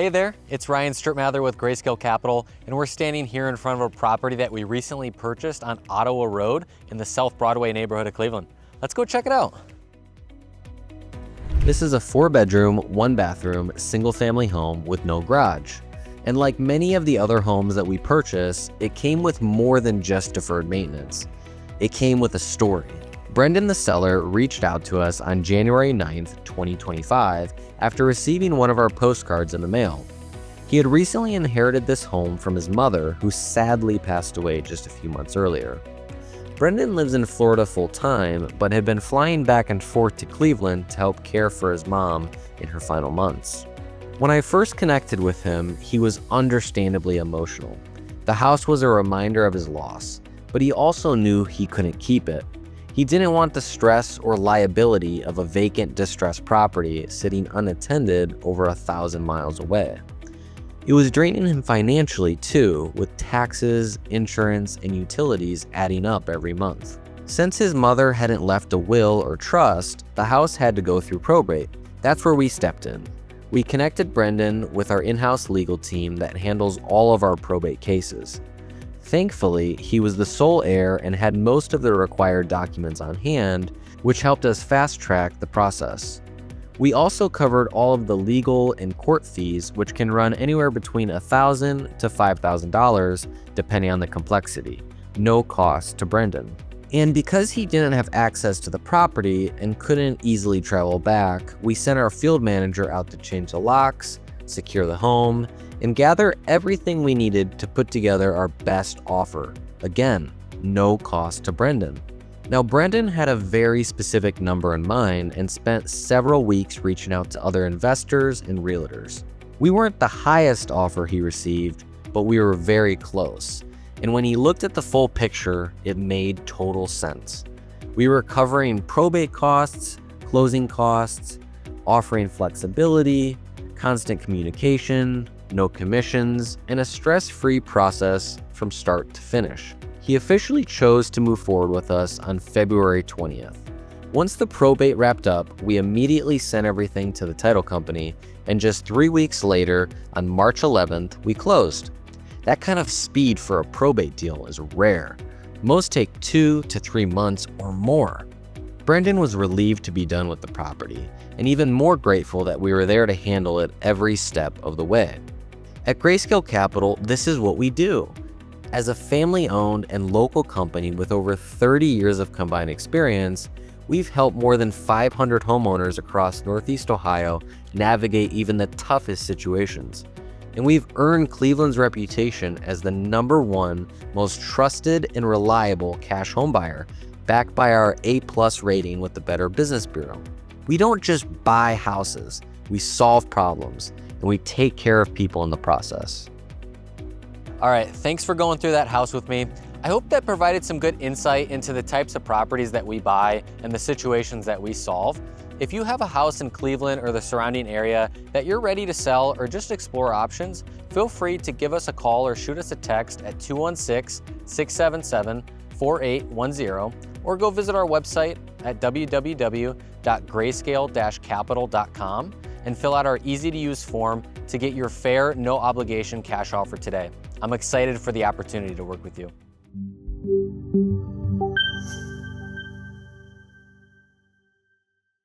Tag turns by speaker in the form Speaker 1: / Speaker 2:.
Speaker 1: Hey there, it's Ryan Stripmather with Grayscale Capital, and we're standing here in front of a property that we recently purchased on Ottawa Road in the South Broadway neighborhood of Cleveland. Let's go check it out. This is a 4-bedroom, 1-bathroom, single-family home with no garage. And like many of the other homes that we purchased, it came with more than just deferred maintenance. It came with a story. Brendan, the seller, reached out to us on January 9th, 2025, after receiving one of our postcards in the mail. He had recently inherited this home from his mother, who sadly passed away just a few months earlier. Brendan lives in Florida full-time, but had been flying back and forth to Cleveland to help care for his mom in her final months. When I first connected with him, he was understandably emotional. The house was a reminder of his loss, but he also knew he couldn't keep it. He didn't want the stress or liability of a vacant, distressed property sitting unattended over 1,000 miles away. It was draining him financially too, with taxes, insurance, and utilities adding up every month. Since his mother hadn't left a will or trust, the house had to go through probate. That's where we stepped in. We connected Brendan with our in-house legal team that handles all of our probate cases. Thankfully, he was the sole heir and had most of the required documents on hand, which helped us fast-track the process. We also covered all of the legal and court fees, which can run anywhere between $1,000 to $5,000, depending on the complexity. No cost to Brendan. And because he didn't have access to the property and couldn't easily travel back, we sent our field manager out to change the locks, secure the home, and gather everything we needed to put together our best offer. Again, no cost to Brendan. Now, Brendan had a very specific number in mind and spent several weeks reaching out to other investors and realtors. We weren't the highest offer he received, but we were very close. And when he looked at the full picture, it made total sense. We were covering probate costs, closing costs, offering flexibility, constant communication, no commissions, and a stress-free process from start to finish. He officially chose to move forward with us on February 20th. Once the probate wrapped up, we immediately sent everything to the title company, and just 3 weeks later, on March 11th, we closed. That kind of speed for a probate deal is rare. Most take 2 to 3 months or more. Brendan was relieved to be done with the property, and even more grateful that we were there to handle it every step of the way. At Grayscale Capital, this is what we do. As a family-owned and local company with over 30 years of combined experience, we've helped more than 500 homeowners across Northeast Ohio navigate even the toughest situations. And we've earned Cleveland's reputation as the #1 most trusted and reliable cash home buyer, backed by our A+ rating with the Better Business Bureau. We don't just buy houses, we solve problems, and we take care of people in the process. All right, thanks for going through that house with me. I hope that provided some good insight into the types of properties that we buy and the situations that we solve. If you have a house in Cleveland or the surrounding area that you're ready to sell or just explore options, feel free to give us a call or shoot us a text at 216-677-4810, or go visit our website at www.grayscale-capital.com and fill out our easy-to-use form to get your fair, no-obligation cash offer today. I'm excited for the opportunity to work with you.